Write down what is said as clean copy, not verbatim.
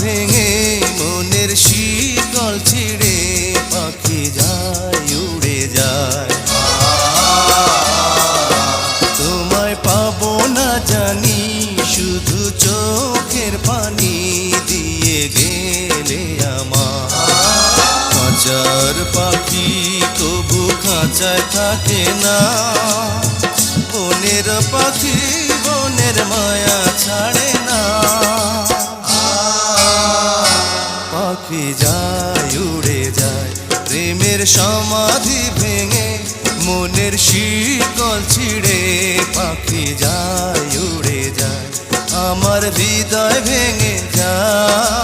ভেঙে মনের শিকল ছিঁড়ে পাখি যায় উড়ে যায়। তোমায় পাবো না জানি শুধু চোখের পানি দিয়ে গেলে আমার। খাঁচার পাখি তবু খাঁচায় থাকে না, বনের পাখি বনের মায়া ছাড়ে না। পাখি যায় উড়ে যায় প্রেমের সমাধি ভেঙে মনের শিকল ছিঁড়ে পাখি যায় উড়ে যায়। আমার হৃদয় ভেঙে যায়।